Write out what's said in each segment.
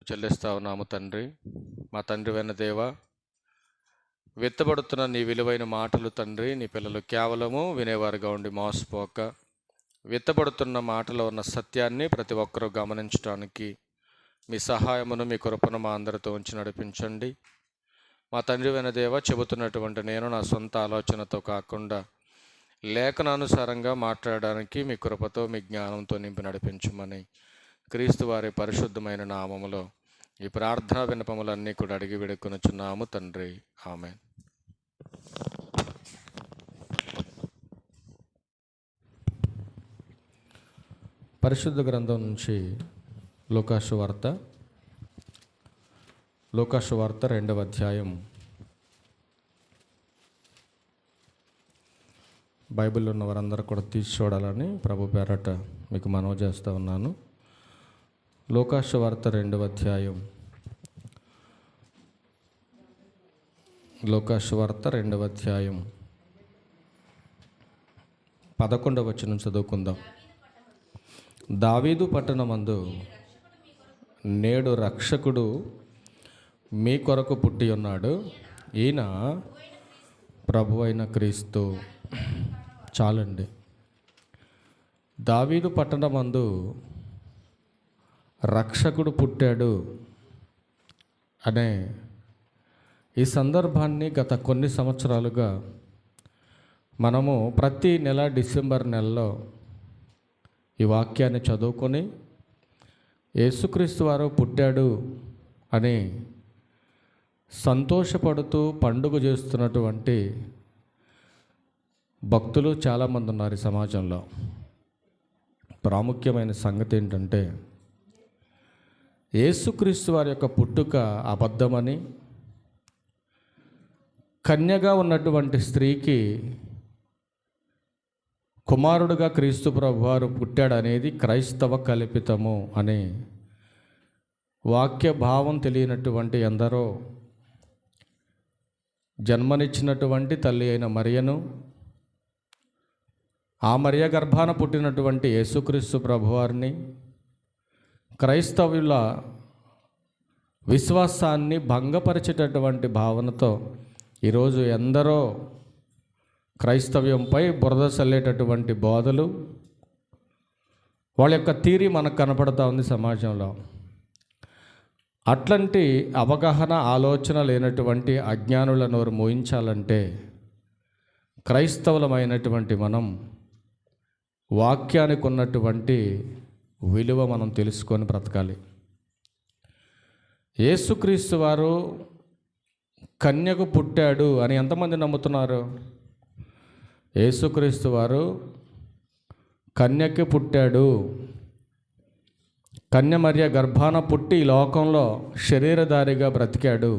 చెల్లిస్తా ఉన్నాము తండ్రి. మా తండ్రి అయిన దేవ, విత్తబడుతున్న నీ విలువైన మాటలు తండ్రి, నీ పిల్లలు కేవలము వినేవారుగా ఉండి మోసపోక, విత్తబడుతున్న మాటలో ఉన్న సత్యాన్ని ప్రతి ఒక్కరూ గమనించడానికి మీ సహాయమును, మీ కృపను మా అందరితో ఉంచి నడిపించండి. మా తండ్రి అయిన దేవ, చెబుతున్నటువంటి నేను నా సొంత ఆలోచనతో కాకుండా లేఖనానుసారంగా మాట్లాడడానికి మీ కృపతో, మీ జ్ఞానంతో నింపి నడిపించమని క్రీస్తు వారి పరిశుద్ధమైన నామములో ఈ ప్రార్థనా విన్నపములన్నీ కూడా అడిగి వేడుకొనుచున్నాము తండ్రి. ఆమేన్. పరిశుద్ధ గ్రంథం నుంచి లూకాసు వార్త 2వ అధ్యాయం. బైబిల్లో ఉన్న వారందరూ కూడా తీసి చూడాలని ప్రభు పేరట మీకు మనవి చేస్తూ ఉన్నాను. లూకాసు వార్త 2వ అధ్యాయం. లూకాసు వార్త 2వ అధ్యాయం 11వ వచనం చదువుకుందాం. దావీదు పట్టణమందు నేడు రక్షకుడు మీ కొరకు పుట్టి ఉన్నాడు, ఈయన ప్రభు అయిన క్రీస్తు. చాలండి. దావీదు పట్టణమందు రక్షకుడు పుట్టాడు అనే ఈ సందర్భాన్ని గత కొన్ని సంవత్సరాలుగా మనము ప్రతి నెల డిసెంబర్ నెలలో ఈ వాక్యాన్ని చదువుకొని యేసుక్రీస్తు వారు పుట్టాడు అని సంతోషపడుతూ పండుగ చేస్తున్నటువంటి భక్తులు చాలామంది ఉన్నారు ఈ సమాజంలో. ప్రాముఖ్యమైన సంగతి ఏంటంటే, యేసుక్రీస్తు వారి యొక్క పుట్టుక అబద్ధమని, కన్యగా ఉన్నటువంటి స్త్రీకి కుమారుడుగా క్రీస్తు ప్రభువారు పుట్టాడనేది క్రైస్తవ కల్పితము అనే వాక్య భావం తెలియనటువంటి ఎందరో జన్మనిచ్చినటువంటి తల్లి అయిన మరియను, ఆ మరియ గర్భాన పుట్టినటువంటి యేసుక్రీస్తు ప్రభువారిని, క్రైస్తవుల విశ్వాసాన్ని భంగపరిచేటటువంటి భావనతో ఈరోజు ఎందరో క్రైస్తవ్యంపై బురద చల్లేటటువంటి బోధలు, వాళ్ళ యొక్క థియరీ మనకు కనపడతా ఉంది సమాజంలో. అట్లాంటి అవగాహన, ఆలోచన లేనటువంటి అజ్ఞానుల నోరు మోయించాలంటే క్రైస్తవులమైనటువంటి మనం వాక్యానికి ఉన్నటువంటి విలువ మనం తెలుసుకొని బ్రతకాలి. యేసుక్రీస్తు వారు కన్యకు పుట్టాడు అని ఎంతమంది నమ్ముతున్నారు? యేసుక్రీస్తు వారు కన్యకి పుట్టాడు, కన్య మరియ గర్భాన పుట్టి ఈ లోకంలో శరీరధారిగా బ్రతికాడు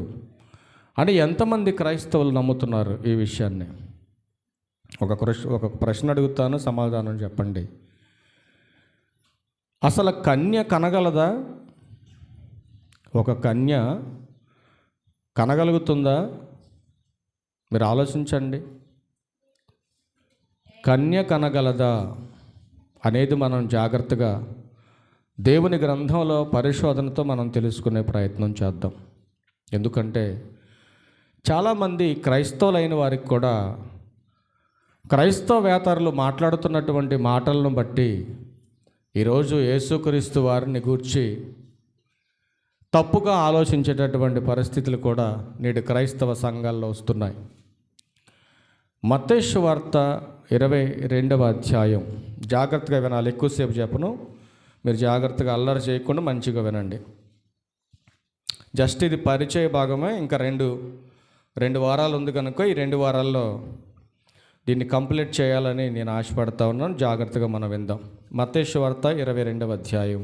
అని ఎంతమంది క్రైస్తవులు నమ్ముతున్నారు ఈ విషయాన్ని? ఒక ప్రశ్న అడుగుతాను, సమాధానం చెప్పండి. అసలు కన్య కనగలదా? ఒక కన్య కనగలుగుతుందా? మీరు ఆలోచించండి. కన్య కనగలదా అనేది మనం జాగ్రత్తగా దేవుని గ్రంథంలో పరిశోధనతో మనం తెలుసుకునే ప్రయత్నం చేద్దాం. ఎందుకంటే చాలామంది క్రైస్తవులైన వారికి కూడా క్రైస్తవేతరులు మాట్లాడుతున్నటువంటి మాటలను బట్టి ఈరోజు యేసుక్రీస్తు వారిని గూర్చి తప్పుగా ఆలోచించేటటువంటి పరిస్థితులు కూడా నేడు క్రైస్తవ సంఘాల్లో వస్తున్నాయి. మత్తయి సువార్త 22వ అధ్యాయం. జాగ్రత్తగా వినాలి, ఎక్కువసేపు చెప్పను. మీరు జాగ్రత్తగా అల్లరి చేయకుండా మంచిగా వినండి. జస్ట్ ఇది పరిచయ భాగమే. ఇంకా రెండు వారాలు ఉంది కనుక ఈ 2 వారాల్లో దీన్ని కంప్లీట్ చేయాలని నేను ఆశపడతా ఉన్నాను. జాగ్రత్తగా మనం విందాం. మత్తయి సువార్త 22వ అధ్యాయం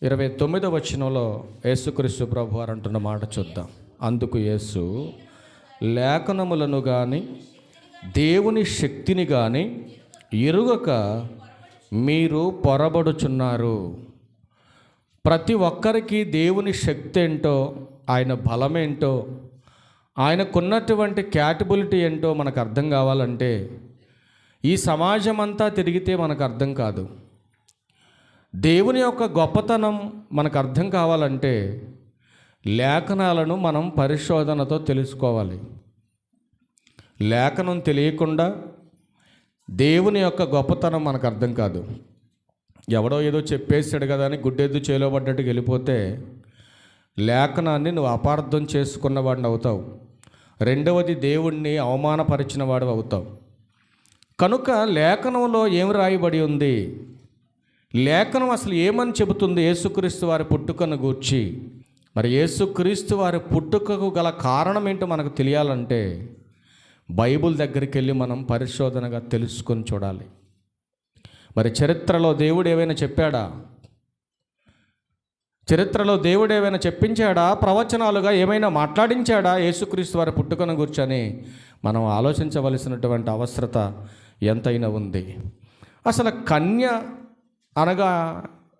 29వ వచనంలో యేసుక్రీస్తు ప్రభువారు అంటున్న మాట చూద్దాం. అందుకు యేసు, లేఖనములను కానీ దేవుని శక్తిని కానీ ఎరుగక మీరు పొరబడుచున్నారు. ప్రతి ఒక్కరికి దేవుని శక్తి ఏంటో, ఆయన బలమేంటో, ఆయనకున్నటువంటి క్యాపబిలిటీ ఏంటో మనకు అర్థం కావాలంటే ఈ సమాజం అంతా తిరిగితే మనకు అర్థం కాదు. దేవుని యొక్క గొప్పతనం మనకు అర్థం కావాలంటే లేఖనాలను మనం పరిశోధనతో తెలుసుకోవాలి. లేఖనం తెలియకుండా దేవుని యొక్క గొప్పతనం మనకు అర్థం కాదు. ఎవడో ఏదో చెప్పేసాడు కదా అని గుడ్డెద్దు చేలోబడ్డట్టుకు వెళ్ళిపోతే లేఖనాన్ని నువ్వు అపార్థం చేసుకున్న వాడిని అవుతావు. రెండవది, దేవుణ్ణి అవమానపరిచిన వాడు అవుతావు. కనుక లేఖనంలో ఏం రాయబడి ఉంది, లేఖనం అసలు ఏమని చెబుతుంది యేసుక్రీస్తు వారి పుట్టుకను గూర్చి, మరి యేసుక్రీస్తు వారి పుట్టుకకు గల కారణం ఏంటో మనకు తెలియాలంటే బైబిల్ దగ్గరికి వెళ్ళి మనం పరిశోధనగా తెలుసుకొని చూడాలి. మరి చరిత్రలో దేవుడు ఏమైనా చెప్పాడా? చరిత్రలో దేవుడు ఏమైనా చెప్పించాడా? ప్రవచనాలుగా ఏమైనా మాట్లాడించాడా యేసుక్రీస్తు వారి పుట్టుకను కూర్చొని మనం ఆలోచించవలసినటువంటి అవసరత ఎంతైనా ఉంది. అసలు కన్య అనగా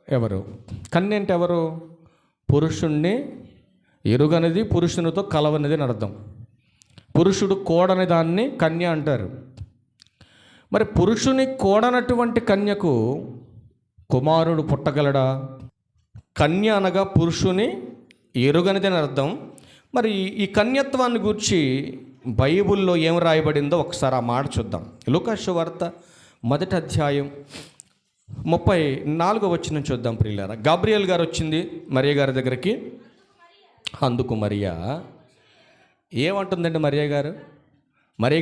ఎవరు? కన్య అంటే ఎవరు? పురుషుణ్ణి ఎరుగనిది, పురుషునితో కలవనిది అని అర్థం. పురుషుడు కోడని దాన్ని కన్య అంటారు. మరి పురుషుని కోడనటువంటి కన్యకు కుమారుడు పుట్టగలడా? కన్య అనగా పురుషుని ఎరుగనిదని అర్థం. మరి ఈ కన్యత్వాన్ని గూర్చి బైబిల్లో ఏం రాయబడిందో ఒకసారి ఆ మాట చూద్దాం. లూకా సువార్త 1వ అధ్యాయం 34వ వచనం చూద్దాం ప్రియులారా. గాబ్రియల్ గారు వచ్చింది మరియ గారి దగ్గరికి. అందుకు మరియా ఏమంటుందండి? మరియ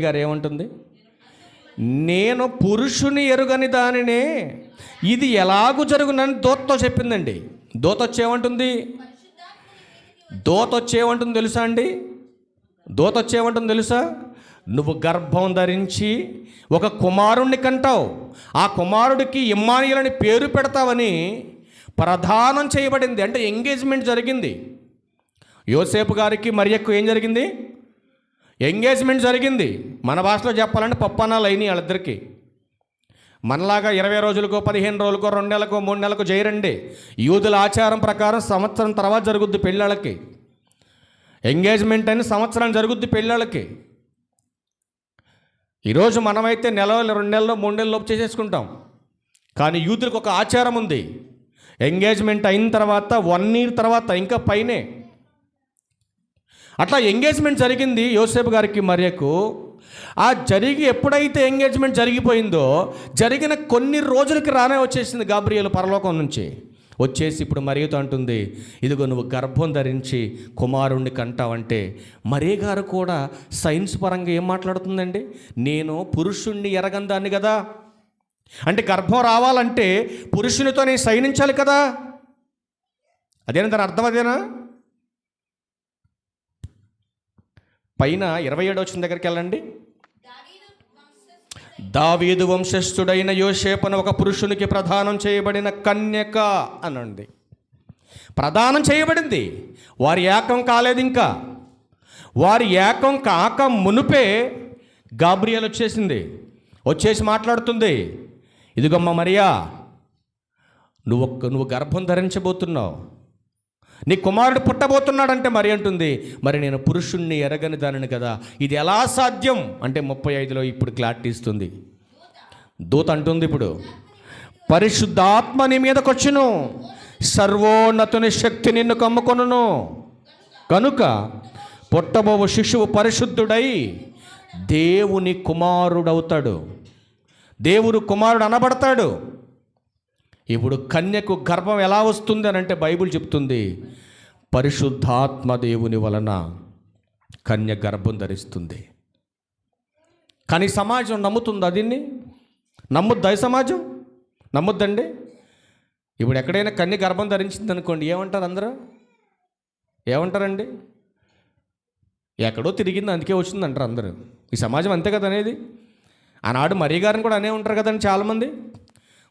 గారు ఏమంటుంది? నేను పురుషుని ఎరుగని దానినే, ఇది ఎలాగూ జరుగునని దూతతో చెప్పిందండి. దూత వచ్చేమంటుంది? తెలుసా అండి? దూత వచ్చేమంటుంది తెలుసా? నువ్వు గర్భం ధరించి ఒక కుమారుణ్ణి కంటావు, ఆ కుమారుడికి ఇమ్మానుయేలు అని పేరు పెడతావని ప్రదానం చేయబడింది. అంటే ఎంగేజ్మెంట్ జరిగింది. యోసేపు గారికి మరియకు ఏం జరిగింది? ఎంగేజ్మెంట్ జరిగింది. మన భాషలో చెప్పాలంటే పప్పనాలు అయినాయి వాళ్ళిద్దరికి. మనలాగా 20 రోజులకో 15 రోజులకో 2 నెలలకో 3 నెలలకో చేయరండి. యూదుల ఆచారం ప్రకారం సంవత్సరం తర్వాత జరుగుద్ది పెళ్ళాళ్ళకి. ఎంగేజ్మెంట్ అని సంవత్సరం జరుగుద్ది పెళ్ళాళ్ళకి. ఈరోజు మనమైతే నెల 2 నెలల్లో 3 నెలల లోపు చేసేసుకుంటాం. కానీ యూదులకు ఒక ఆచారం ఉంది. ఎంగేజ్మెంట్ అయిన తర్వాత 1 year తర్వాత ఇంకా పైనే. అట్లా ఎంగేజ్మెంట్ జరిగింది యోసేపు గారికి మరియకు. ఆ ఎప్పుడైతే ఎంగేజ్మెంట్ జరిగిపోయిందో జరిగిన కొన్ని రోజులకి రానే వచ్చేసింది గాబ్రియలు పరలోకం నుంచి. వచ్చేసి ఇప్పుడు మరియతో అంటుంది, ఇదిగో నువ్వు గర్భం ధరించి కుమారుణ్ణి కంటావంటే. మరియ గారు కూడా సైన్స్ పరంగా ఏం మాట్లాడుతుందండి? నేను పురుషుణ్ణి ఎరగందాన్ని కదా. అంటే గర్భం రావాలంటే పురుషునితో నేను శయనించాలి కదా. అదేనా దాని అర్థం? అదేనా? పైన 27వ వచనం దగ్గరికి వెళ్ళండి. దావీదు వంశస్థుడైన యోసేపును ఒక పురుషునికి ప్రదానం చేయబడిన కన్యక అనండి. ప్రదానం చేయబడింది. వారి ఏకం కాలేదు. ఇంకా వారి ఏకం కాక మునుపే గాబ్రియల్ వచ్చేసి మాట్లాడుతుంది, ఇదిగమ్మ మరియా, నువ్వు గర్భం ధరించబోతున్నావు, నీ కుమారుడు పుట్టబోతున్నాడంటే మరి అంటుంది, మరి నేను పురుషుణ్ణి ఎరగని దానిని కదా, ఇది ఎలా సాధ్యం అంటే 35లో ఇప్పుడు క్లారిటీ ఇస్తుంది. దూత అంటుంది, ఇప్పుడు పరిశుద్ధాత్మ నీ మీదకి వచ్చును, సర్వోన్నతుని శక్తి నిన్ను కమ్ముకొనును, కనుక పుట్టబోవు శిశువు పరిశుద్ధుడై దేవుని కుమారుడవుతాడు, దేవుడు కుమారుడు అనబడతాడు. ఇప్పుడు కన్యకు గర్భం ఎలా వస్తుంది అని అంటే బైబిల్ చెప్తుంది, పరిశుద్ధాత్మ దేవుని వలన కన్య గర్భం ధరిస్తుంది. కానీ సమాజం నమ్ముతుందా దీన్ని? నమ్ముద్దా? సమాజం నమ్ముద్దండి. ఇప్పుడు ఎక్కడైనా కన్య గర్భం ధరించింది అనుకోండి, ఏమంటారు అందరూ? ఏమంటారండి? ఎక్కడో తిరిగింది అందుకే వచ్చింది అంటారు అందరూ. ఈ సమాజం అంతే కదా అనేది. ఆనాడు మరియ గారిని కూడా అనే ఉంటారు కదండి చాలామంది.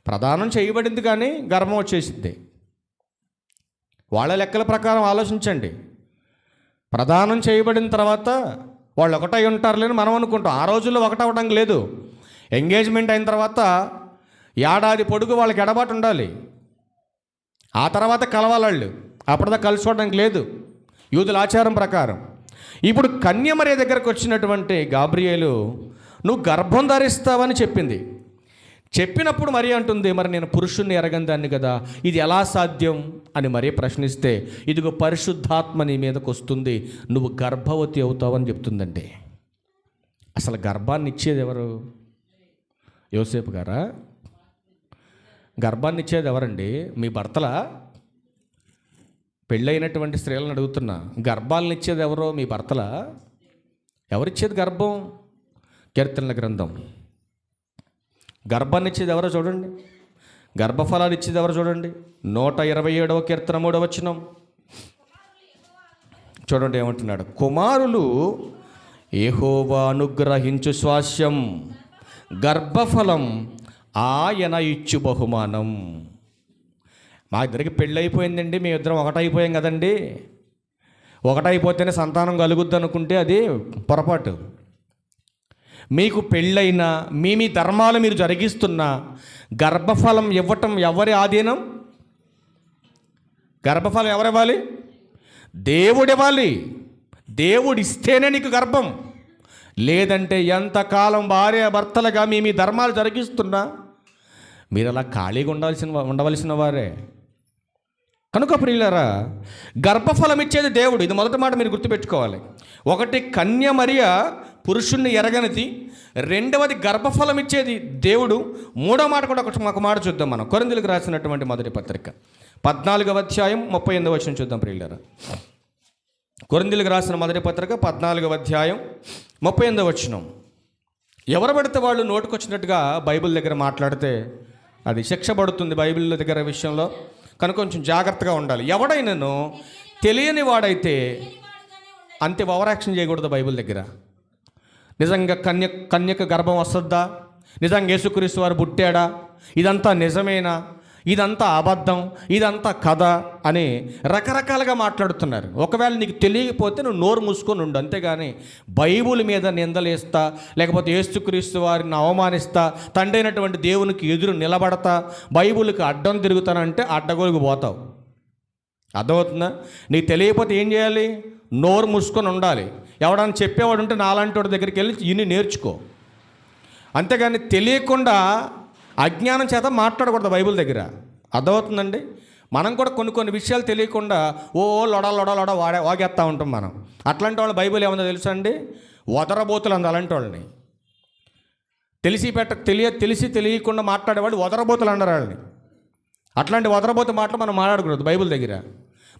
ప్రదానం చేయబడింది కానీ గర్భం వచ్చేసింది. వాళ్ళ లెక్కల ప్రకారం ఆలోచించండి. ప్రదానం చేయబడిన తర్వాత వాళ్ళు ఒకటై ఉంటారులేని మనం అనుకుంటాం. ఆ రోజుల్లో ఒకటవడం లేదు. ఎంగేజ్మెంట్ అయిన తర్వాత ఏడాది పొడుగు వాళ్ళకి ఎడబాటు ఉండాలి. ఆ తర్వాత కలవాలి వాళ్ళు. అప్పటిదా కలుసుకోవడానికి లేదు యూదుల ఆచారం ప్రకారం. ఇప్పుడు కన్య మరియ దగ్గరకు వచ్చినటువంటి గాబ్రియేలు నువ్వు గర్భం ధరిస్తావని చెప్పింది. చెప్పినప్పుడు మరి అంటుంది, మరి నేను పురుషుణ్ణి ఎరగని దాన్ని కదా, ఇది ఎలా సాధ్యం అని మరీ ప్రశ్నిస్తే, ఇదిగో పరిశుద్ధాత్మ నీ మీదకు వస్తుంది, నువ్వు గర్భవతి అవుతావని చెప్తుందండి. అసలు గర్భాన్ని ఇచ్చేది ఎవరు? యోసేపు గారా? గర్భాన్ని ఇచ్చేది ఎవరండి? మీ భర్తలా? పెళ్ళైనటువంటి స్త్రీలను అడుగుతున్నా, గర్భాలను ఇచ్చేది ఎవరో? మీ భర్తలా? ఎవరిచ్చేది గర్భం? కీర్తనల గ్రంథం. గర్భాన్ని ఇచ్చేది ఎవరో చూడండి, గర్భఫలాలు ఇచ్చేది ఎవరో చూడండి. 127వ కీర్తన 3వ వచనం చూడండి, ఏమంటున్నాడు? కుమారులు యెహోవా అనుగ్రహించు స్వాస్యం, గర్భఫలం ఆయన ఇచ్చు బహుమానం. మా ఇద్దరికి పెళ్ళి అయిపోయిందండి, మీ ఇద్దరం ఒకటైపోయాం కదండి. ఒకటైపోతేనే సంతానం కలుగుద్ది అనుకుంటే అది పొరపాటు. మీకు పెళ్ళైనా మీ ధర్మాలు మీరు జరిగిస్తున్నా గర్భఫలం ఇవ్వటం ఎవరి ఆధీనం? గర్భఫలం ఎవరివ్వాలి? దేవుడు ఇవ్వాలి. దేవుడు ఇస్తేనే నీకు గర్భం. లేదంటే ఎంతకాలం భార్య భర్తలుగా మీ ధర్మాలు జరిగిస్తున్నా మీరు అలా ఖాళీగా ఉండవలసిన వారే. కనుక ప్రియులారా, గర్భఫలం ఇచ్చేది దేవుడు. ఇది మొదటి మాట మీరు గుర్తుపెట్టుకోవాలి. ఒకటి, కన్య మరియ పురుషుణ్ణి ఎరగనిది. రెండవది, గర్భఫలం ఇచ్చేది దేవుడు. మూడో మాట కూడా ఒక మాట చూద్దాం మనం. కొరింథీయులకు రాసినటువంటి మొదటి పత్రిక 14వ అధ్యాయం 38వ వచనం చూద్దాం ప్రియులారా. కొరింథీయులకు రాసిన మొదటి పత్రిక 14వ అధ్యాయం 38వ వచనం. ఎవరు పడితే వాళ్ళు నోటుకొచ్చినట్టుగా బైబిల్ దగ్గర మాట్లాడితే అది శిక్ష పడుతుంది బైబిల్ దగ్గర విషయంలో. కనుక కొంచెం జాగ్రత్తగా ఉండాలి. ఎవడైనాను తెలియని వాడైతే అంతే ఓవర్ యాక్షన్ చేయకూడదు బైబిల్ దగ్గర. నిజంగా కన్యక గర్భం వస్తుందా? నిజంగా యేసుక్రీస్తు వారు పుట్టాడా? ఇదంతా నిజమేనా? ఇదంతా అబద్ధం, ఇదంతా కథ అని రకరకాలుగా మాట్లాడుతున్నారు. ఒకవేళ నీకు తెలియకపోతే నువ్వు నోరు మూసుకొని ఉండు, అంతేగాని బైబుల్ మీద నిందలేస్తా, లేకపోతే యేసుక్రీస్తు వారిని అవమానిస్తా, తండ్రి అయినటువంటి దేవునికి ఎదురు నిలబడతా, బైబుల్కి అడ్డం తిరుగుతానంటే అడ్డగోలుకు పోతావు. అర్థమవుతుందా? నీకు తెలియకపోతే ఏం చేయాలి? నోరు మూసుకొని ఉండాలి. ఎవడన్నా చెప్పేవాడు ఉంటే నాలాంటి వాడి దగ్గరికి వెళ్ళి ఇన్ని నేర్చుకో. అంతేగాని తెలియకుండా అజ్ఞానం చేత మాట్లాడకూడదు బైబిల్ దగ్గర. అర్థమవుతుందండి? మనం కూడా కొన్ని విషయాలు తెలియకుండా లొడ వాగేస్తూ ఉంటాం మనం. అట్లాంటి వాళ్ళు బైబిల్ ఏమన్నా తెలుసా అండి? వదరబోతులు అంది అలాంటి వాళ్ళని. తెలిసి తెలియకుండా మాట్లాడేవాళ్ళు వదరబోతులు అన్నారు వాళ్ళని. అట్లాంటి వదరబోతు మాటలు మనం మాట్లాడకూడదు బైబిల్ దగ్గర.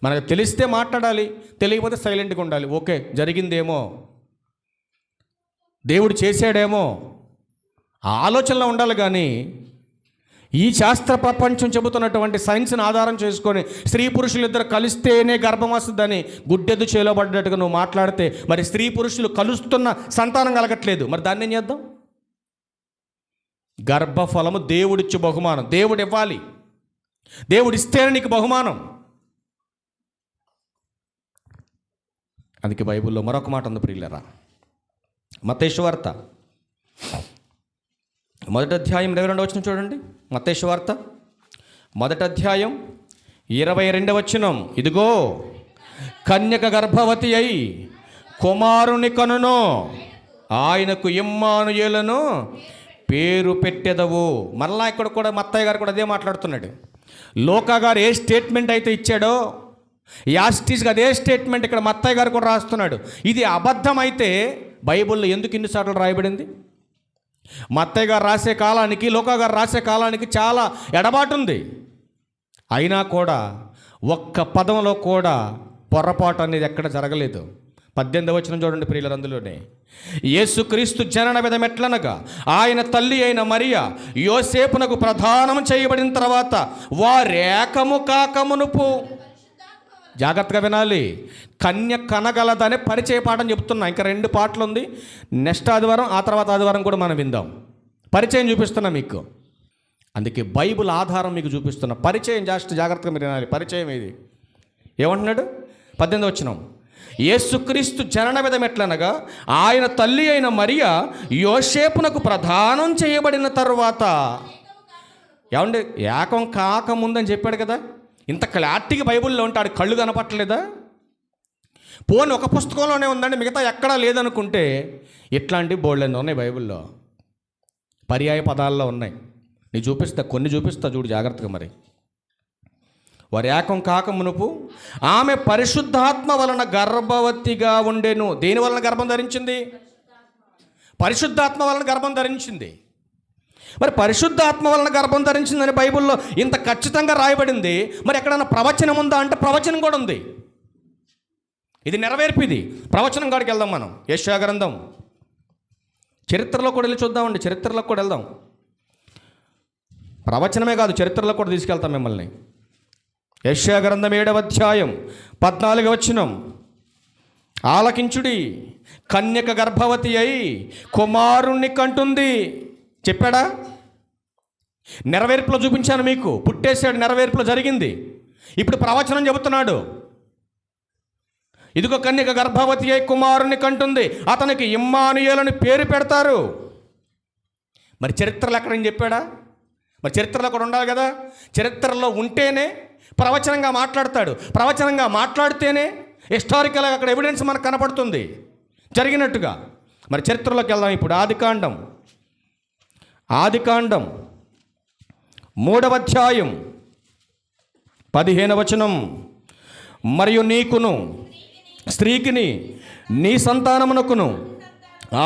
మనకు తెలిస్తే మాట్లాడాలి, తెలియకపోతే సైలెంట్గా ఉండాలి. ఓకే, జరిగిందేమో, దేవుడు చేశాడేమో ఆలోచనలో ఉండాలి. కానీ ఈ శాస్త్ర ప్రపంచం చెబుతున్నటువంటి సైన్స్ని ఆధారం చేసుకొని స్త్రీ పురుషులు ఇద్దరు కలిస్తేనే గర్భం వస్తుందని గుడ్డెద్దు చేలో పడ్డట్టుగా నువ్వు మాట్లాడితే, మరి స్త్రీ పురుషులు కలుస్తున్న సంతానం కలగట్లేదు, మరి దాన్ని ఏం చేద్దాం? గర్భఫలము దేవుడిచ్చు బహుమానం. దేవుడు ఇవ్వాలి, దేవుడు ఇస్తేనే నీకు బహుమానం. అందుకే బైబిల్లో మరొక మాట ఉంది ప్రియులారా. మత్తయి సువార్త 1వ అధ్యాయం 22వ వచనం చూడండి. మత్తయి సువార్త 1వ అధ్యాయం 22వ వచనం. ఇదిగో కన్యక గర్భవతి అయి కుమారుని కనును, ఆయనకు ఇమ్మానుయేలును పేరు పెట్టెదవు. మరలా ఇక్కడ కూడా మత్తయ్య గారు కూడా అదే మాట్లాడుతున్నాడు. లోకా గారు ఏ స్టేట్మెంట్ అయితే ఇచ్చాడో యాస్టీస్గా అదే స్టేట్మెంట్ ఇక్కడ మత్తయ్య గారు కూడా రాస్తున్నాడు. ఇది అబద్ధం అయితే బైబిల్లో ఎందుకు ఇన్నిసార్లు రాయబడింది? మత్తయ్య గారు రాసే కాలానికి లోకా గారు రాసే కాలానికి చాలా ఎడబాటు ఉంది. అయినా కూడా ఒక్క పదంలో కూడా పొరపాటు అనేది ఎక్కడ జరగలేదు. 18వ వచనం చూడండి ప్రియులారా. అందులోనే యేసుక్రీస్తు జనన విధం ఎట్లనగా ఆయన తల్లి అయిన మరియ యోసేపునకు ప్రదానం చేయబడిన తర్వాత వారేకము కాకమునుపు. జాగ్రత్తగా వినాలి. కన్య కనగలదనే పరిచయ పాఠం చెప్తున్నా. ఇంకా 2 పాటలు ఉంది. నెక్స్ట్ ఆదివారం, ఆ తర్వాత ఆదివారం కూడా మనం విందాం. పరిచయం చూపిస్తున్నా మీకు. అందుకే బైబిల్ ఆధారం మీకు చూపిస్తున్నా. పరిచయం జాగ్రత్తగా మీరు వినాలి. పరిచయం ఇది ఏమంటున్నాడు? 18వ వచనం. యేసుక్రీస్తు జనన విధం ఎట్లనగా ఆయన తల్లి అయిన మరియ యోసేపునకు ప్రదానం చేయబడిన తరువాత. ఏమండి, ఏకం కాకముందని చెప్పాడు కదా. ఇంత క్లారిటీగా బైబిల్లో ఉంటాడు, కళ్ళు కనపట్టలేదా? పోనీ ఒక పుస్తకంలోనే ఉందండి, మిగతా ఎక్కడా లేదనుకుంటే ఇట్లాంటి బోల్డెన్ ఉన్నాయి బైబిల్లో. పర్యాయ పదాల్లో ఉన్నాయి. కొన్ని చూపిస్తా చూడు జాగ్రత్తగా. మరి వారి ఏకం కాక మునుపు ఆమె పరిశుద్ధాత్మ వలన గర్భవతిగా ఉండెను. దేని వలన గర్భం ధరించింది? పరిశుద్ధాత్మ వలన గర్భం ధరించింది. మరి పరిశుద్ధాత్మ వలన గర్భం ధరించిందని బైబిల్లో ఇంత ఖచ్చితంగా రాయబడింది. మరి ఎక్కడన్నా ప్రవచనం ఉందా అంటే ప్రవచనం కూడా ఉంది. ఇది నెరవేర్పు. ఇది ప్రవచనం కాడికి వెళ్దాం మనం. యెషయా గ్రంథం చరిత్రలో కూడా వెళ్ళి చూద్దామండి. చరిత్రలోకి కూడా వెళ్దాం. ప్రవచనమే కాదు, చరిత్రలో కూడా తీసుకెళ్తాం మిమ్మల్ని. యెషయా గ్రంథం 7వ అధ్యాయం 14వ వచనం. ఆలకించుడి, కన్యక గర్భవతి అయి కుమారుణ్ణి కంటుంది. చెప్పాడా? నెరవేర్పులో చూపించాను మీకు. పుట్టేశాడు, నెరవేర్పులో జరిగింది. ఇప్పుడు ప్రవచనం చెబుతున్నాడు. ఇదిగో కన్యక గర్భవతి అయి కుమారుని కంటుంది, అతనికి ఇమ్మానుయేలని పేరు పెడతారు. మరి చరిత్రలో ఎక్కడని చెప్పాడా? మరి చరిత్రలో కూడా ఉండాలి కదా. చరిత్రలో ఉంటేనే ప్రవచనంగా మాట్లాడతాడు. ప్రవచనంగా మాట్లాడితేనే హిస్టారికల్గా అక్కడ ఎవిడెన్స్ మనకు కనపడుతుంది జరిగినట్టుగా. మరి చరిత్రలోకి వెళ్దాం ఇప్పుడు. ఆదికాండం 3వ అధ్యాయం 15వ వచనం. మరియు నీకును స్త్రీకిని నీ సంతానమునకును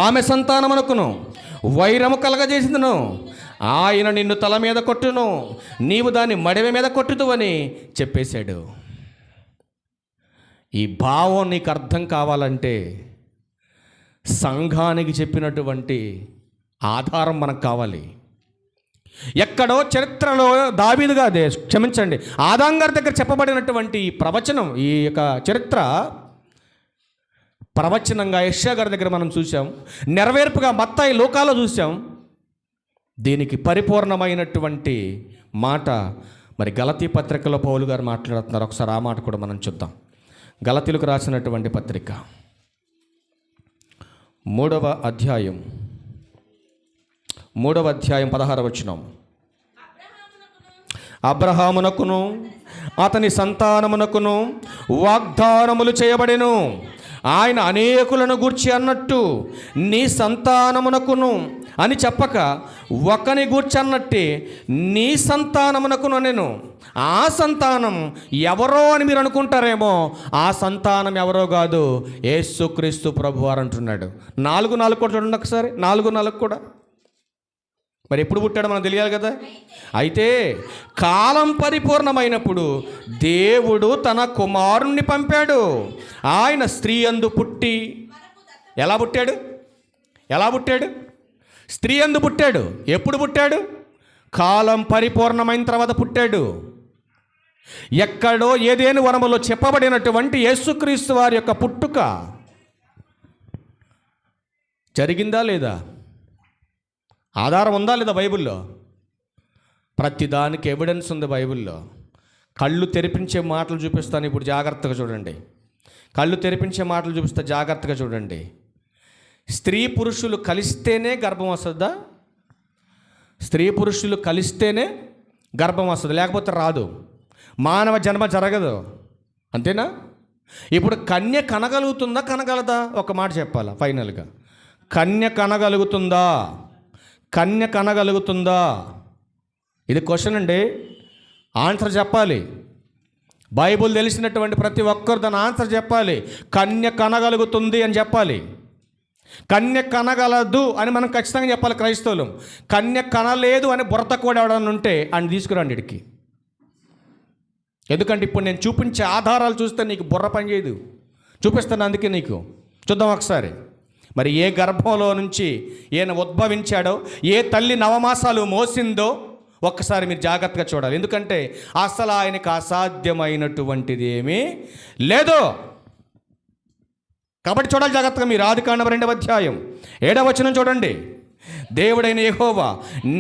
ఆమె సంతానమునకును వైరము కలగజేసిందును. ఆయన నిన్ను తల మీద కొట్టును, నీవు దాన్ని మడవ మీద కొట్టుదువని చెప్పేశాడు. ఈ భావం నీకు అర్థం కావాలంటే సంఘానికి చెప్పినటువంటి ఆధారం మనకు కావాలి. ఎక్కడో చరిత్రలో దావీదుగా క్షమించండి ఆదాం గారి దగ్గర చెప్పబడినటువంటి ఈ ప్రవచనం, ఈ యొక్క చరిత్ర ప్రవచనంగా యెషయా గారి దగ్గర మనం చూసాం. నెరవేర్పుగా మత్తయి లోకాలో చూసాం. దీనికి పరిపూర్ణమైనటువంటి మాట మరి గలతీ పత్రికలో పౌలు గారు మాట్లాడుతున్నారు. ఒకసారి ఆ మాట కూడా మనం చూద్దాం. గలతీలకు రాసినటువంటి పత్రిక 3వ అధ్యాయం 16వ వచనం. అబ్రహామునకును అతని సంతానమునకును వాగ్దానములు చేయబడెను. ఆయన అనేకులను గూర్చి అన్నట్టు నీ సంతానమునకును అని చెప్పక ఒకని గూర్చి అన్నట్టే నీ సంతానమునకును నేను. ఆ సంతానం ఎవరో అని మీరు అనుకుంటారేమో, ఆ సంతానం ఎవరో కాదు, యేసుక్రీస్తు ప్రభువారు అంటున్నాడు. 4:4 కూడా చూడండి ఒకసారి. 4:4 కూడా. మరి ఎప్పుడు పుట్టాడో మనకు తెలియాలి కదా. అయితే కాలం పరిపూర్ణమైనప్పుడు దేవుడు తన కుమారుణ్ణి పంపాడు. ఆయన స్త్రీ యందు పుట్టి ఎలా పుట్టాడు? స్త్రీ యందు పుట్టాడు. ఎప్పుడు పుట్టాడు? కాలం పరిపూర్ణమైన తర్వాత పుట్టాడు. ఎక్కడో ఏదేను వనములో చెప్పబడినటువంటి యేసుక్రీస్తు వారి యొక్క పుట్టుక జరిగిందా లేదా? ఆధారం ఉందా లేదా బైబిల్లో? ప్రతిదానికి ఎవిడెన్స్ ఉంది బైబిల్లో. కళ్ళు తెరిపించే మాటలు చూపిస్తాను ఇప్పుడు, జాగ్రత్తగా చూడండి. కళ్ళు తెరిపించే మాటలు చూపిస్తే జాగ్రత్తగా చూడండి. స్త్రీ పురుషులు కలిస్తేనే గర్భం వస్తుందా? స్త్రీ పురుషులు కలిస్తేనే గర్భం వస్తుంది, లేకపోతే రాదు. మానవ జన్మ జరగదు. అంతేనా? ఇప్పుడు కన్య కనగలదా? ఒక మాట చెప్పాలా ఫైనల్గా. కన్య కనగలుగుతుందా? ఇది క్వశ్చన్ అండి. ఆన్సర్ చెప్పాలి. బైబుల్ తెలిసినటువంటి ప్రతి ఒక్కరు దాని ఆన్సర్ చెప్పాలి. కన్య కనగలుగుతుంది అని చెప్పాలి. కన్య కనగలదు అని మనం ఖచ్చితంగా చెప్పాలి క్రైస్తవులు. కన్య కనలేదు అని బుర్ర తక్కువ ఎవడన్నా ఉంటే ఆయన తీసుకురండి ఇడికి. ఎందుకంటే ఇప్పుడు నేను చూపించే ఆధారాలు చూస్తే నీకు బుర్ర పని చేయదు. చూపిస్తాను అందుకే నీకు. చూద్దాం ఒకసారి. మరి ఏ గర్భంలో నుంచి ఈయన ఉద్భవించాడో, ఏ తల్లి నవమాసాలు మోసిందో ఒక్కసారి మీరు జాగ్రత్తగా చూడాలి. ఎందుకంటే అసలు ఆయనకు అసాధ్యమైనటువంటిది ఏమీ లేదు. కాబట్టి చూడాలి జాగ్రత్తగా మీరు. ఆదికాండం 2వ అధ్యాయం 7వ వచనం చూడండి. దేవుడైన యెహోవా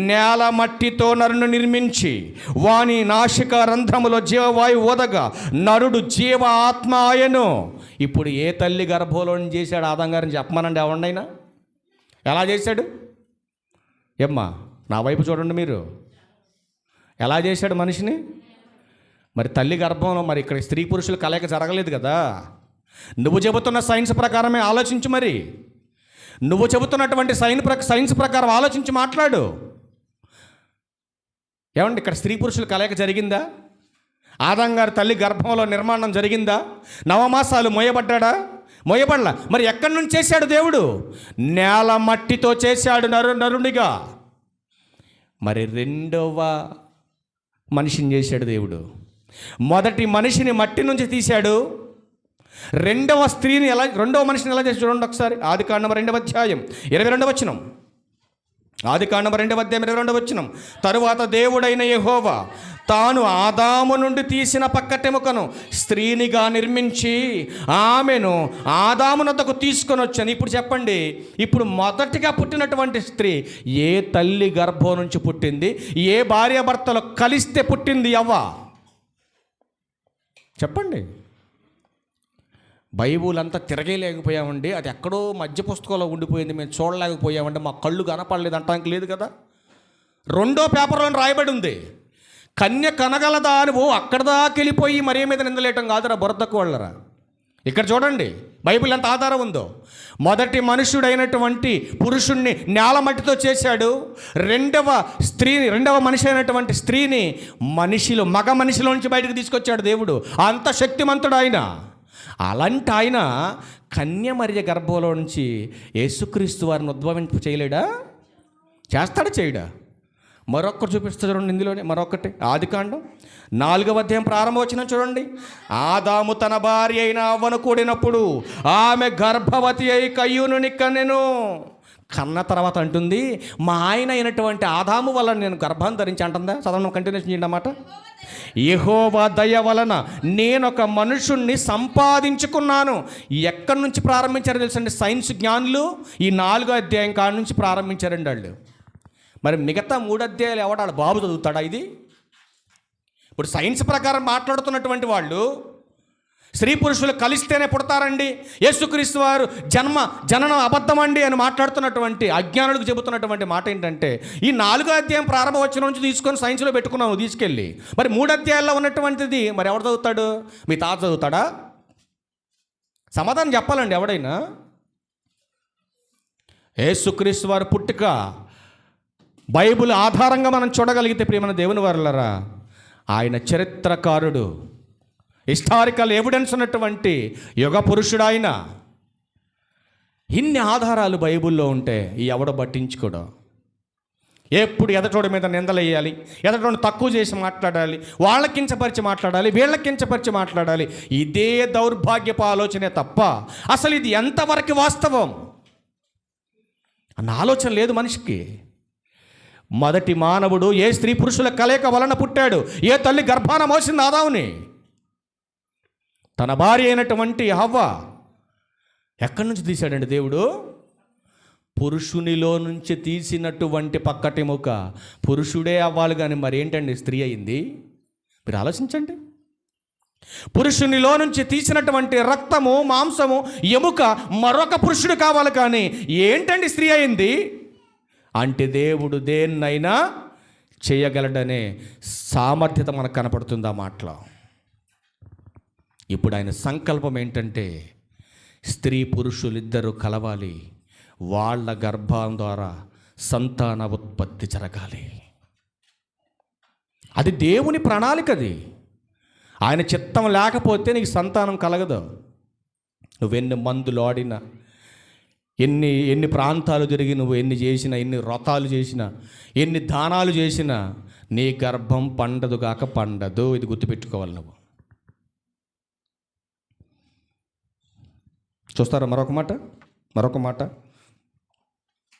నేల మట్టితో నరును నిర్మించి వాని నాసిక రంధ్రములో జీవవాయు ఓదగా నరుడు జీవ ఆత్మ ఆయను. ఇప్పుడు ఏ తల్లి గర్భంలో చేశాడు ఆదాం గారిని చెప్పమనండి ఎవరినైనా. ఎలా చేశాడు? ఏమ్మా నా వైపు చూడండి మీరు. ఎలా చేశాడు మనిషిని? మరి తల్లి గర్భంలో మరి ఇక్కడ స్త్రీ పురుషులు కలయిక జరగలేదు కదా. నువ్వు చెబుతున్న సైన్స్ ప్రకారమే ఆలోచించు. మరి నువ్వు చెబుతున్నటువంటి సైన్స్ ప్రకారం ఆలోచించి మాట్లాడు. ఏమండి ఇక్కడ స్త్రీ పురుషుల కలయిక జరిగిందా? ఆదాం గారి తల్లి గర్భంలో నిర్మాణం జరిగిందా? నవమాసాలు మోయబడ్డా? మోయబడలా. మరి ఎక్కడి నుంచి చేశాడు దేవుడు? నేల మట్టితో చేశాడు నరునిగా. మరి రెండవ మనిషిని చేశాడు దేవుడు. మొదటి మనిషిని మట్టి నుంచి తీశాడు. రెండవ మనిషిని ఎలా చేసి చూడండి ఒకసారి. ఆదికాండం 2వ అధ్యాయం 22వ వచనం. ఆదికాండం 2వ అధ్యాయం 22వ వచనం. తరువాత దేవుడైన యెహోవా తాను ఆదాము నుండి తీసిన పక్కటెముకను స్త్రీనిగా నిర్మించి ఆమెను ఆదామునొద్దకు తీసుకొని వచ్చాను. ఇప్పుడు చెప్పండి, ఇప్పుడు మొదటిగా పుట్టినటువంటి స్త్రీ ఏ తల్లి గర్భం నుంచి పుట్టింది? ఏ భార్యాభర్తలు కలిస్తే పుట్టింది అవ్వ? చెప్పండి. బైబుల్ అంతా తిరగలేకపోయామండి, అది ఎక్కడో మధ్య పుస్తకంలో ఉండిపోయింది, మేము చూడలేకపోయామంటే మా కళ్ళు కనపడలేదు అంటానికి లేదు కదా. 2వ పేపర్లో రాయబడి ఉంది, కన్య కనగలదా అని అక్కడ దాకా వెళ్ళిపోయి మరీ మీద నిందలేయటం కాదురా బురదకు వాళ్ళరా. ఇక్కడ చూడండి బైబిల్ ఎంత ఆధారం ఉందో. మొదటి మనుషుడైనటువంటి పురుషుణ్ణి నేల మట్టితో చేశాడు. రెండవ మనిషి అయినటువంటి స్త్రీని మగ మనిషిలోంచి బయటకు తీసుకొచ్చాడు దేవుడు. అంత శక్తిమంతుడు ఆయన. అలాంటి ఆయన కన్యమర్య గర్భంలో నుంచి యేసుక్రీస్తు వారిని ఉద్భవింప చేయలేడా? చేస్తాడా? చేయడా? మరొక్కరు చూపిస్తారు చూడండి ఇందులోనే. మరొకటి ఆదికాండం 4వ అధ్యాయం ప్రారంభవచనం చూడండి. ఆదాము తన భార్య అయిన అవ్వను కూడినప్పుడు ఆమె గర్భవతి అయి కయ్యూనుని కన్నెను. కన్న తర్వాత అంటుంది, మా ఆయన అయినటువంటి ఆదాము వల్ల నేను గర్భాన్ని ధరించి అంటుందా? చదవడం కంటిన్యూషన్ చేయండి అన్నమాట. యెహోవా దయ వలన నేనొక మనుషుణ్ణి సంపాదించుకున్నాను. ఎక్కడి నుంచి ప్రారంభించారో తెలుసండి సైన్స్ జ్ఞానులు? ఈ 4వ అధ్యాయం కాడి నుంచి ప్రారంభించారండి వాళ్ళు. మరి మిగతా 3 అధ్యాయాలు ఎవడాడు బాబు చదువుతాడా? ఇది ఇప్పుడు సైన్స్ ప్రకారం మాట్లాడుతున్నటువంటి వాళ్ళు స్త్రీ పురుషులు కలిస్తేనే పుడతారండి, యేసుక్రీస్తు వారు జననం అబద్ధం అండి అని మాట్లాడుతున్నటువంటి అజ్ఞానులకు చెబుతున్నటువంటి మాట ఏంటంటే, ఈ 4వ అధ్యాయం ప్రారంభ వచ్చిన నుంచి తీసుకొని సైన్స్లో పెట్టుకున్నాము తీసుకెళ్ళి. మరి 3 అధ్యాయాల్లో ఉన్నటువంటిది మరి ఎవడు చదువుతాడు? మీ తాత చదువుతాడా? సమాధానం చెప్పాలండి ఎవడైనా. యేసుక్రీస్తు వారు పుట్టుక బైబిల్ ఆధారంగా మనం చూడగలిగితే ప్రియమైన దేవుని వారలారా, ఆయన చరిత్రకారుడు, హిస్టారికల్ ఎవిడెన్స్ ఉన్నటువంటి యుగ పురుషుడు ఆయన. ఇన్ని ఆధారాలు బైబిల్లో ఉంటే ఎవడో పట్టించుకోవడం. ఎప్పుడు ఎదటోడి మీద నిందలేయాలి, ఎదటోడిని తక్కువ చేసి మాట్లాడాలి, వాళ్ళకి కించపరిచి మాట్లాడాలి, వీళ్ళకి కించపరిచి మాట్లాడాలి. ఇదే దౌర్భాగ్యపు ఆలోచనే తప్ప అసలు ఇది ఎంతవరకు వాస్తవం అన్న ఆలోచన లేదు మనిషికి. మొదటి మానవుడు ఏ స్త్రీ పురుషుల కలయిక వలన పుట్టాడు? ఏ తల్లి గర్భాన మోసింది ఆదాముని? తన భార్య అయినటువంటి హవ్వ. ఎక్కడి నుంచి తీశాడండి దేవుడు? పురుషునిలో నుంచి తీసినటువంటి పక్కటెముక పురుషుడే అవ్వాలి కానీ మరేంటండి స్త్రీ అయింది? మీరు ఆలోచించండి. పురుషునిలో నుంచి తీసినటువంటి రక్తము, మాంసము, ఎముక మరొక పురుషుడు కావాలి కానీ ఏంటండి స్త్రీ అయింది? అంటే దేవుడు దేన్నైనా చేయగలడనే సామర్థ్యత మనకు కనపడుతుంది ఆ మాటలో. ఇప్పుడు ఆయన సంకల్పం ఏంటంటే స్త్రీ పురుషులిద్దరూ కలవాలి, వాళ్ళ గర్భం ద్వారా సంతాన ఉత్పత్తి జరగాలి. అది దేవుని ప్రణాళికది. ఆయన చిత్తం లేకపోతే నీకు సంతానం కలగదు. నువ్వెన్ని మందులు ఆడినా, ఎన్ని ప్రాంతాలు తిరిగి నువ్వు ఎన్ని చేసినా, ఎన్ని వ్రతాలు చేసినా, ఎన్ని దానాలు చేసినా నీ గర్భం పండదు కాక పండదు. ఇది గుర్తుపెట్టుకోవాలి నువ్వు. చూస్తారా మరొక మాట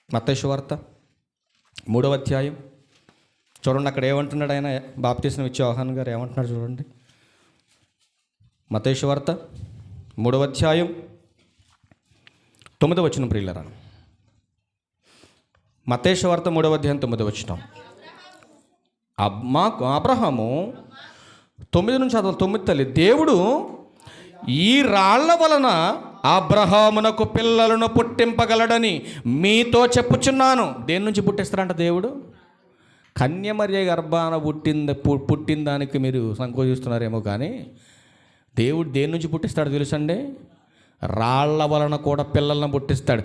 మత్తయి సువార్త 3వ అధ్యాయం చూడండి. అక్కడ ఏమంటున్నాడు ఆయన? బాప్తిస్మం ఇచ్చే యోహాను గారు ఏమంటున్నాడు చూడండి. మత్తయి సువార్త 3వ అధ్యాయం 9వ వచనం ప్రియులరా. మత్తయి సువార్త 3వ అధ్యాయం 9వ వచనం. అబ్రహాము 9 నుంచి 9 తల్లి, దేవుడు ఈ రాళ్ల వలన అబ్రహామునకు పిల్లలను పుట్టింపగలడని మీతో చెప్పుచున్నాను. దేని నుంచి పుట్టిస్తారంట దేవుడు? కన్యమర్య గర్భాన పుట్టిన దానికి మీరు సంకోచిస్తున్నారేమో కానీ దేవుడు దేని నుంచి పుట్టిస్తాడు తెలుసండి? రాళ్ల వలన కూడా పిల్లలను పుట్టిస్తాడు.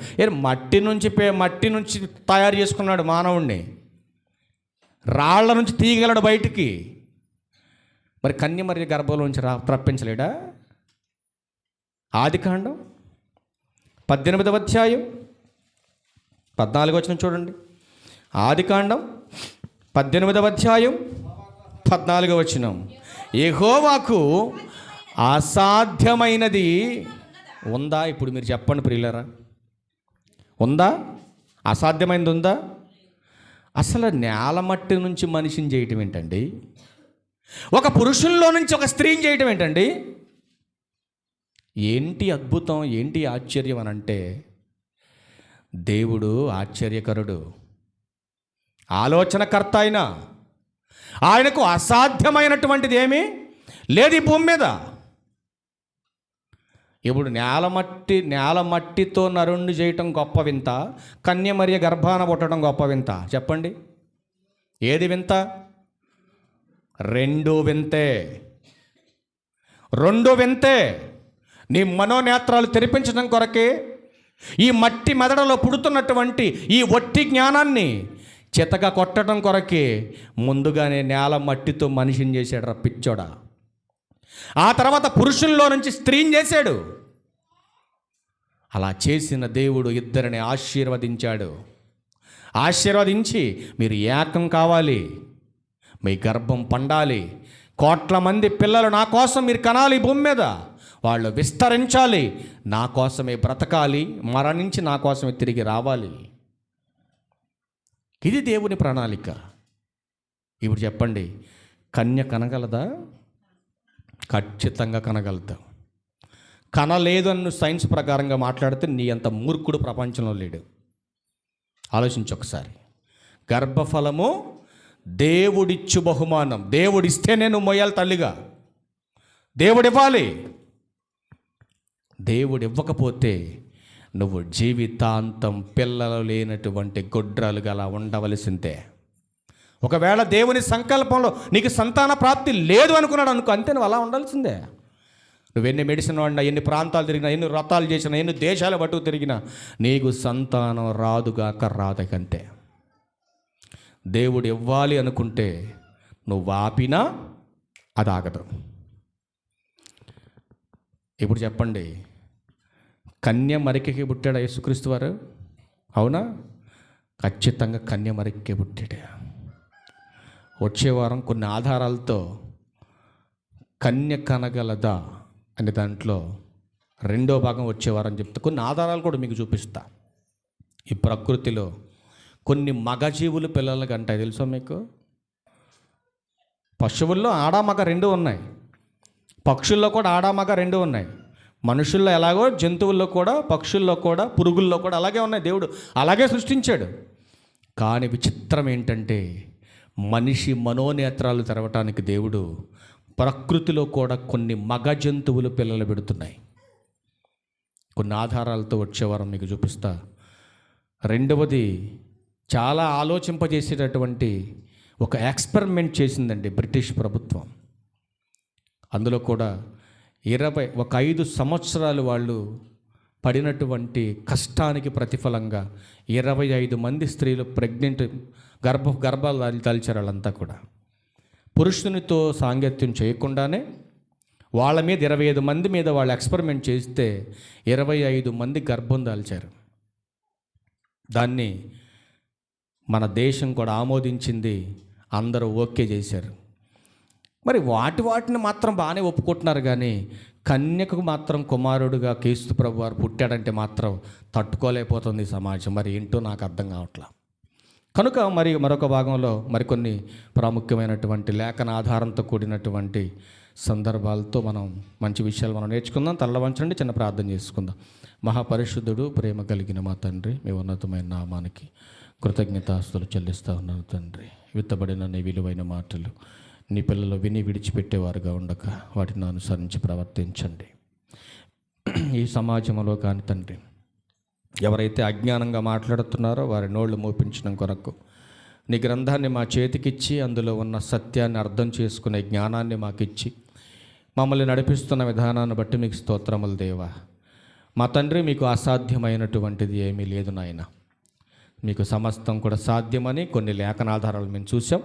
మట్టి నుంచి తయారు చేసుకున్నాడు మానవుణ్ణి. రాళ్ల నుంచి తీయగలడు బయటికి. మరి కన్యమర్య గర్భంలోంచి రప్పించలేడా? ఆదికాండం 18వ అధ్యాయం 14వ వచనం చూడండి. ఆదికాండం 18వ అధ్యాయం 14వ వచనం. యెహోవాకు అసాధ్యమైనది ఉందా? ఇప్పుడు మీరు చెప్పండి ప్రియులారా, ఉందా? అసాధ్యమైనది ఉందా? అసలు నేల మట్టి నుంచి మనిషిని చేయటం ఏంటండి? ఒక పురుషుల్లో నుంచి ఒక స్త్రీని చేయటం ఏంటండి? ఏంటి అద్భుతం, ఏంటి ఆశ్చర్యం అని అంటే, దేవుడు ఆశ్చర్యకరుడు, ఆలోచనకర్త అయిన ఆయనకు అసాధ్యమైనటువంటిది ఏమీ లేదు ఈ భూమి మీద. ఇప్పుడు నేల మట్టితో నరుణ్ణి చేయటం గొప్ప వింత, కన్యమర్య గర్భాన పుట్టడం గొప్ప వింత. చెప్పండి, ఏది వింత? రెండు వింతే. నీ మనోనేత్రాలు తెరిపించడం కొరకే ఈ మట్టి మెదడులో పుడుతున్నటువంటి ఈ వట్టి జ్ఞానాన్ని చితక కొట్టడం కొరకే ముందుగానే నేల మట్టితో మనిషిని చేశాడు రా పిచ్చోడా. ఆ తర్వాత పురుషుల్లో నుంచి స్త్రీని చేశాడు. అలా చేసిన దేవుడు ఇద్దరిని ఆశీర్వదించి మీరు ఏకం కావాలి, మీ గర్భం పండాలి, కోట్ల మంది పిల్లలు నా కోసం మీరు కనాలి, భూమి మీద వాళ్ళు విస్తరించాలి, నా కోసమే బ్రతకాలి, మరణించి నా కోసమే తిరిగి రావాలి. ఇది దేవుని ప్రణాళిక. ఇప్పుడు చెప్పండి, కన్య కనగలదా? ఖచ్చితంగా కనగలుగుతా. కనలేదు అని సైన్స్ ప్రకారంగా మాట్లాడితే నీ అంత మూర్ఖుడు ప్రపంచంలో లేడు. ఆలోచించు ఒకసారి. గర్భఫలము దేవుడిచ్చు బహుమానం. దేవుడిస్తేనే నువ్వు మొయ్యాలి తల్లిగా. దేవుడివ్వాలి. దేవుడు ఇవ్వకపోతే నువ్వు జీవితాంతం పిల్లలు లేనటువంటి గొడ్రాలుగా అలా ఉండవలసిందే. ఒకవేళ దేవుని సంకల్పంలో నీకు సంతాన ప్రాప్తి లేదు అనుకున్నాడు అనుకో, అంతే, నువ్వు అలా ఉండాల్సిందే. నువ్వెన్ని మెడిసిన్ వాడినా, ఎన్ని ప్రాంతాలు తిరిగినా, ఎన్ని వ్రతాలు చేసినా, ఎన్ని దేశాల బట్టు తిరిగినా నీకు సంతానం రాదుకంతే. దేవుడు ఇవ్వాలి అనుకుంటే నువ్వు ఆపినా అది ఆగదు. ఇప్పుడు చెప్పండి, కన్యమరికకి పుట్టాడా యేసుక్రీస్తు వారు? అవునా? ఖచ్చితంగా కన్యమరికకే పుట్టాడు. వచ్చే వారం కొన్ని ఆధారాలతో కన్య కనగలదా అనే దాంట్లో రెండో భాగం వచ్చే వారం చెప్తా. కొన్ని ఆధారాలు కూడా మీకు చూపిస్తా. ఈ ప్రకృతిలో కొన్ని మగజీవులు పిల్లలకి అంటాయి, తెలుసా మీకు? పశువుల్లో ఆడామగ రెండు ఉన్నాయి, పక్షుల్లో కూడా ఆడామగ రెండు ఉన్నాయి. మనుషుల్లో ఎలాగో జంతువుల్లో కూడా, పక్షుల్లో కూడా, పురుగుల్లో కూడా అలాగే ఉన్నాయి. దేవుడు అలాగే సృష్టించాడు. కానీ విచిత్రం ఏంటంటే, మనిషి మనోనేత్రాలు తెరవటానికి దేవుడు ప్రకృతిలో కూడా కొన్ని మగ జంతువులు పిల్లలు పెడుతున్నాయి. కొన్ని ఆధారాలతో వచ్చేవారం మీకు చూపిస్తా. రెండవది, చాలా ఆలోచింపజేసేటటువంటి ఒక ఎక్స్పెరిమెంట్ చేసిందండి బ్రిటిష్ ప్రభుత్వం. అందులో కూడా 5 సంవత్సరాలు వాళ్ళు పడినటువంటి కష్టానికి ప్రతిఫలంగా 25 మంది స్త్రీలు ప్రెగ్నెంట్ గర్భాలు తలిచారు. వాళ్ళంతా కూడా పురుషునితో సాంగత్యం చేయకుండానే వాళ్ళ మీద 25 మంది మీద వాళ్ళు ఎక్స్పెరిమెంట్ చేస్తే 25 మంది గర్భం దాల్చారు. దాన్ని మన దేశం కూడా ఆమోదించింది, అందరూ ఓకే చేశారు. మరి వాటిని మాత్రం బాగానే ఒప్పుకుంటున్నారు, కానీ కన్యకు మాత్రం కుమారుడుగా క్రీస్తు ప్రభు వారు పుట్టాడంటే మాత్రం తట్టుకోలేకపోతుంది సమాజం. మరి ఏంటో నాకు అర్థం కావట్లా. కనుక మరొక భాగంలో మరికొన్ని ప్రాముఖ్యమైనటువంటి లేఖన ఆధారంతో కూడినటువంటి సందర్భాలతో మనం మంచి విషయాలు మనం నేర్చుకుందాం. తల్లవంచండి, చిన్న ప్రార్థన చేసుకుందాం. మహాపరిశుద్ధుడు, ప్రేమ కలిగిన మా తండ్రి, మీ ఉన్నతమైన నామానికి కృతజ్ఞతాస్తులు చెల్లిస్తూ ఉన్నాను తండ్రి. విత్తబడిన నీ విలువైన మాటలు నీ పిల్లలు విని విడిచిపెట్టేవారుగా ఉండక వాటిని అనుసరించి ప్రవర్తించండి. ఈ సమాజంలో కానీ తండ్రి, ఎవరైతే అజ్ఞానంగా మాట్లాడుతున్నారో వారి నోళ్ళు మోపించడం కొరకు నీ గ్రంథాన్ని మా చేతికిచ్చి అందులో ఉన్న సత్యాన్ని అర్థం చేసుకునే జ్ఞానాన్ని మాకిచ్చి మమ్మల్ని నడిపిస్తున్న విధానాన్ని బట్టి మీకు స్తోత్రములు దేవా. మా తండ్రి, మీకు అసాధ్యమైనటువంటిది ఏమీ లేదు నాయన. మీకు సమస్తం కూడా సాధ్యమని కొన్ని లేఖనాధారాలు మేము చూసాం.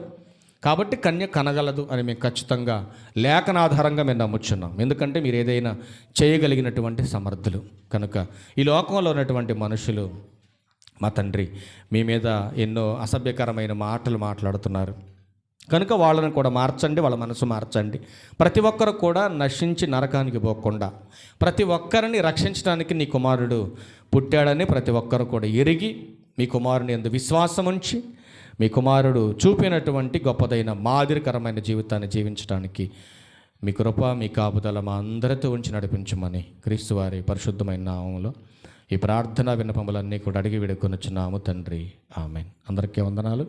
కాబట్టి కన్య కనగలదు అని మేము ఖచ్చితంగా లేఖనాధారంగా మేము నమ్ముచున్నాం. ఎందుకంటే మీరు ఏదైనా చేయగలిగినటువంటి సమర్థులు కనుక ఈ లోకంలో ఉన్నటువంటి మనుషులు మా తండ్రి మీ మీద ఎన్నో అసభ్యకరమైన మాటలు మాట్లాడుతున్నారు కనుక వాళ్ళని కూడా మార్చండి, వాళ్ళ మనసు మార్చండి. ప్రతి ఒక్కరు కూడా నశించి నరకానికి పోకుండా ప్రతి ఒక్కరిని రక్షించడానికి నీ కుమారుడు పుట్టాడని ప్రతి ఒక్కరు కూడా ఎరిగి మీ కుమారుని యందు విశ్వాసం ఉంచి మీ కుమారుడు చూపినటువంటి గొప్పదైన మాదిరికరమైన జీవితాన్ని జీవించడానికి మీ కృప మీ కాపుదల మా అందరితో ఉంచి నడిపించమని క్రీస్తు వారి పరిశుద్ధమైన నామములో ఈ ప్రార్థనా విన్నపములన్నీ కూడా అడిగి వేడుకొనుచున్నాము తండ్రి. ఆమేన్. అందరికీ వందనాలు.